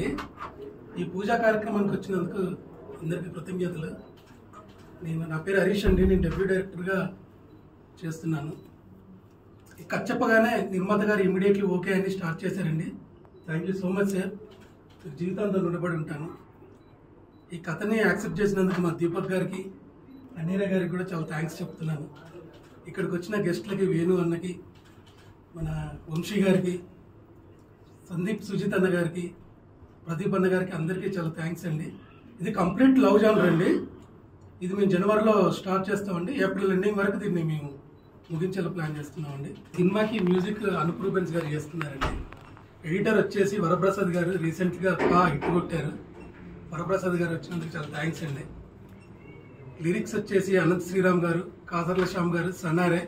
అండి. ఈ పూజా కార్యక్రమానికి వచ్చినందుకు అందరికీ కృతజ్ఞతలు. నా పేరు హరీష్ అండి. నేను డెప్యూటీ డైరెక్టర్గా చేస్తున్నాను. ఈ కథ చెప్పగానే నిర్మాత గారు ఇమీడియట్లీ ఓకే అని స్టార్ట్ చేశారండి. Thank you so much sir. జీవితాంతం రుణపడి ఉంటాను. ఈ కథని యాక్సెప్ట్ చేసినందుకు మా దీపక్ గారికి, అన్నీరా గారికి కూడా చాలా థ్యాంక్స్ చెప్తున్నాను. ఇక్కడికి వచ్చిన గెస్ట్లకి, వేణు అన్నకి, మన వంశీ గారికి, సందీప్ సుజిత్ అన్న గారికి, ప్రదీప్ అన్న గారికి అందరికీ చాలా థ్యాంక్స్ అండి. ఇది కంప్లీట్ లవ్ జానర్ అండి. ఇది మేము జనవరిలో స్టార్ట్ చేస్తామండి. ఏప్రిల్ ఎండింగ్ వరకు దీన్ని మేము ముగించేలా ప్లాన్ చేస్తున్నామండి. సినిమాకి మ్యూజిక్ అనూప్ రూబెన్స్ గారు చేస్తున్నారండి. ఎడిటర్ వచ్చేసి వరప్రసాద్ గారు రీసెంట్గా హిట్ కొట్టారు. వరప్రసాద్ గారు వచ్చినందుకు చాలా థ్యాంక్స్ అండి. లిరిక్స్ వచ్చేసి అనంత్ శ్రీరామ్ గారు, కాసర్ల శ్యామ్ గారు, సన్నారే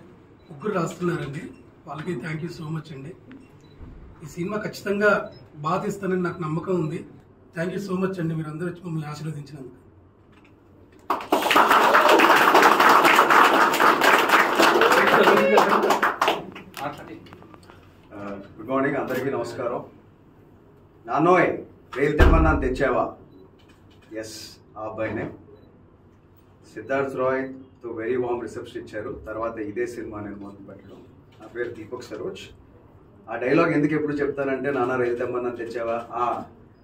ముగ్గురు రాస్తున్నారండి. వాళ్ళకి థ్యాంక్ యూ సో మచ్ అండి. ఈ సినిమా ఖచ్చితంగా బాగా తీస్తానని నాకు నమ్మకం ఉంది. థ్యాంక్ యూ సో మచ్ అండి. మీరు అందరూ వచ్చి మమ్మల్ని ఆశీర్వదించినందుకు. గుడ్ మార్నింగ్ అందరికీ నమస్కారం. నాన్నోయ్ రైలు తెమ్మన్నా తెచ్చావా? ఎస్, ఆ అబ్బాయినే. సిద్ధార్థ్ రాయ్తో వెరీ వామ్ రిసెప్షన్ ఇచ్చారు. తర్వాత ఇదే సినిమా నేను మొదలు పెట్టడం. నా పేరు దీపక్ సరోజ్. ఆ డైలాగ్ ఎందుకు ఎప్పుడు చెప్తానంటే, నాన్న రైలు తెమ్మన్నా తెచ్చావా,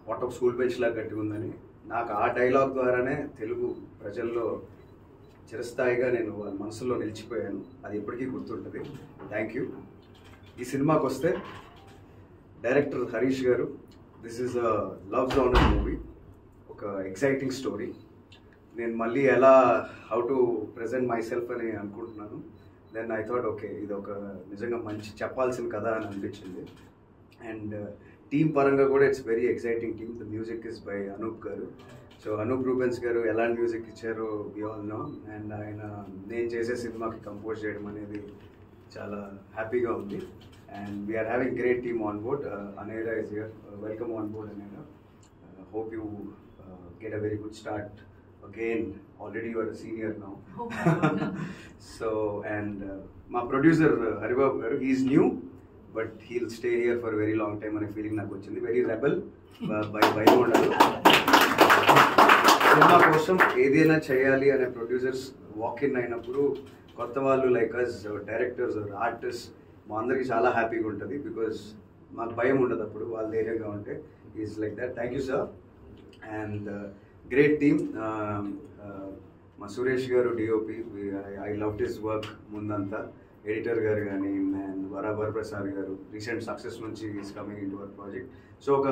మొట్ట స్కూల్ బెంచ్ లాగా గట్టి ఉందని. నాకు ఆ డైలాగ్ ద్వారానే తెలుగు ప్రజల్లో చిరస్థాయిగా నేను వాళ్ళ మనసులో నిలిచిపోయాను. అది ఎప్పటికీ గుర్తుంటుంది. Thank you. ఈ సినిమాకి వస్తే డైరెక్టర్ హరీష్ గారు, this is a love genre movie, ఒక ఎక్సైటింగ్ స్టోరీ. నేను మళ్ళీ ఎలా how to present my self అని అనుకుంటున్నాను. దెన్ ఐ థాట్ ఓకే, ఇది ఒక నిజంగా మంచి చెప్పాల్సిన కథ అని అనిపించింది. అండ్ టీమ్ పరంగా కూడా it's very exciting team. The music is by Anoop గారు. సో అనూప్ రూబెన్స్ గారు ఎలాంటి మ్యూజిక్ ఇచ్చారో వి ఆల్ నో. అండ్ ఆయన నేను చేసే సినిమాకి కంపోజ్ చేయడం అనేది చాలా హ్యాపీగా ఉంది. And we're having great team on board. Anaira is here. Welcome on board Anaira. Hope you get a very good start again. Already you are a senior now. So and my producer Haribabu garu, he is new but he'll stay here for a very long time ane feeling నాకు వచ్చింది. Very rebel by ఉండాలి. Cinema కోసం ఏదైనా చేయాలి అనే producers walk in అయినప్పుడు కొత్త వాళ్ళు లైక్ అస్ డైరెక్టర్స్ ఆర్టిస్ట్ మా అందరికి చాలా హ్యాపీగా ఉంటుంది. బికాజ్ మాకు భయం ఉండదు అప్పుడు వాళ్ళ ధైర్యంగా ఉంటే. Is like that. Thank you sir. And great team. మా సురేష్ గారు DOP, I love this work. ముందంతా ఎడిటర్ గారు కానీ, అండ్ వరప్రసాద్ గారు రీసెంట్ సక్సెస్ నుంచి is coming in to our project. So ఒక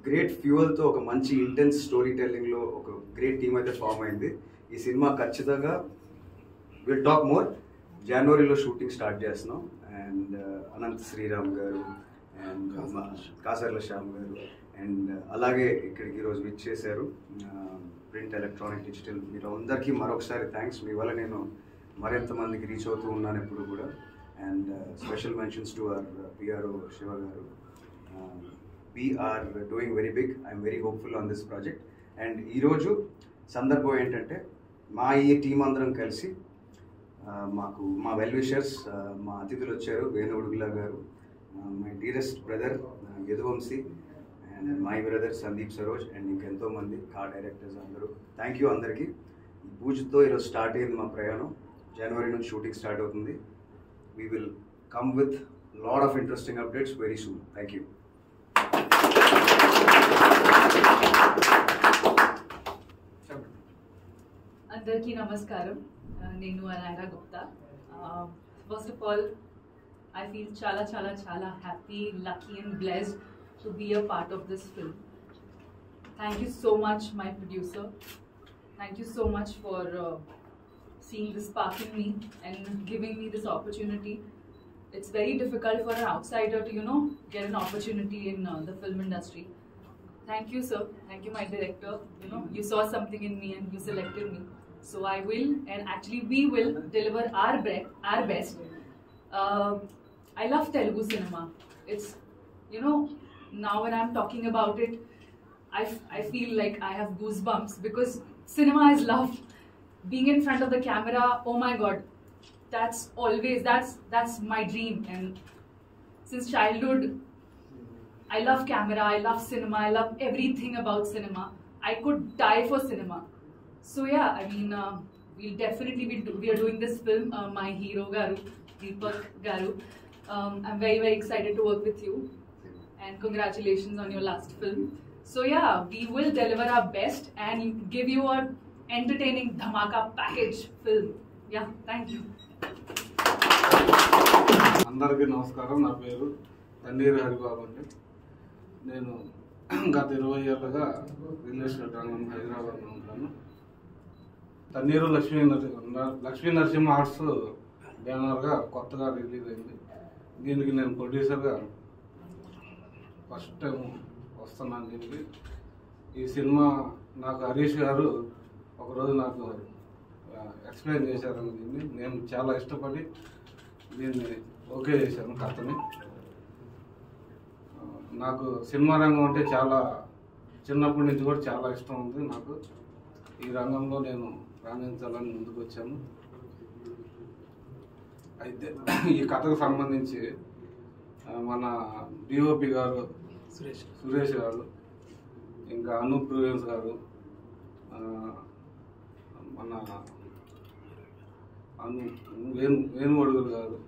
గ్రేట్ ఫ్యూయల్తో ఒక మంచి ఇంటెన్స్ స్టోరీ టెల్లింగ్లో ఒక గ్రేట్ టీమ్ అయితే ఫామ్ అయింది. ఈ సినిమా ఖచ్చితంగా విల్ టాక్ మోర్. జనవరిలో షూటింగ్ స్టార్ట్ చేస్తున్నాం. అండ్ అనంత్ శ్రీరామ్ గారు అండ్ కాసర్ల శ్యామ్ గారు అండ్ అలాగే ఇక్కడికి ఈరోజు విచ్ చేశారు ప్రింట్, ఎలక్ట్రానిక్, డిజిటల్. మీరు అందరికీ మరొకసారి థ్యాంక్స్. మీ వల్ల నేను మరింత మందికి రీచ్ అవుతూ ఉన్నాను ఎప్పుడు కూడా. And special mentions to our PRO Shiva garu. We're doing very big. I'm very hopeful on this project. And ఈరోజు సందర్భం ఏంటంటే, మా ఈ టీం అందరం కలిసి మాకు మా వెల్ విషర్స్, మా అతిథులు వచ్చారు. Venu Udugula garu, my dearest brother Yaduvamsi, and my brother Sandeep Saroj, and ఇంకెంతో మంది డైరెక్టర్స్ అందరూ. థ్యాంక్ యూ అందరికీ. ఈ పూజతో ఈరోజు స్టార్ట్ అయింది మా ప్రయాణం. జనవరి నుంచి షూటింగ్ స్టార్ట్ అవుతుంది. We will come with lot of interesting updates very soon. Thank you. అందరికీ నమస్కారం. నేను Anaira Gupta. First of all I feel chala happy, lucky and blessed to be a part of this film. Thank you so much, my producer. Thank you so much for seeing the spark in me and giving me this opportunity. It's very difficult for an outsider to, get an opportunity in the film industry. Thank you, sir. Thank you, my director. You saw something in me and you selected me. So I will, and actually we will deliver our best. I love Telugu cinema. It's, now when I'm talking about it, I feel like I have goosebumps because cinema is love. Being in front of the camera, oh my God, that's my dream. And since childhood, I love camera, I love cinema, I love everything about cinema. I could die for cinema. So yeah, I mean, we'll definitely we are doing this film. My hero Garu, Deepak Garu. I'm very very excited to work with you, and congratulations on your last film. So yeah, we will deliver our best and give you a entertaining dhamaka package film. Yeah, thank you. అందరికీ నమస్కారం. నా పేరు తన్నీరు హరిబాబు అండి. నేను గత 20 ఏళ్ళుగా real estate రంగం హైదరాబాద్లో ఉంటాను. తన్నీరు లక్ష్మీ నరసింహ ఆర్ట్స్ బ్యానర్గా కొత్తగా రిలీజ్ అయింది. దీనికి నేను ప్రొడ్యూసర్గా ఫస్ట్ టైం వస్తున్నాను. దీనికి ఈ సినిమా నాకు హరీష్ గారు ఒకరోజు నాకు ఎక్స్ప్లెయిన్ చేశారని దీన్ని నేను చాలా ఇష్టపడి దీన్ని ఓకే చేశాను కథని. నాకు సినిమా రంగం అంటే చాలా చిన్నప్పటి నుంచి కూడా చాలా ఇష్టం ఉంది. నాకు ఈ రంగంలో నేను రాణించాలని ముందుకు వచ్చాను. అయితే ఈ కథకు సంబంధించి మన డిఓపి గారు సురేష్ గారు, ఇంకా అనూప్ ప్రూవెన్స్ గారు, మన వేణుగొడుగులు గారు,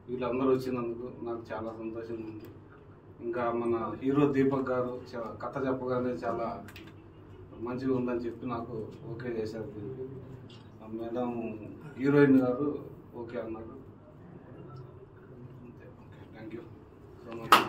వీళ్ళందరూ వచ్చినందుకు నాకు చాలా సంతోషంగా ఉంది. ఇంకా మన హీరో దీపక్ గారు కథ చెప్పగానే చాలా మంచిగా ఉందని చెప్పి నాకు ఓకే చేశారు. దీనికి మేడం హీరోయిన్ గారు ఓకే అన్నారు. Thank you so much.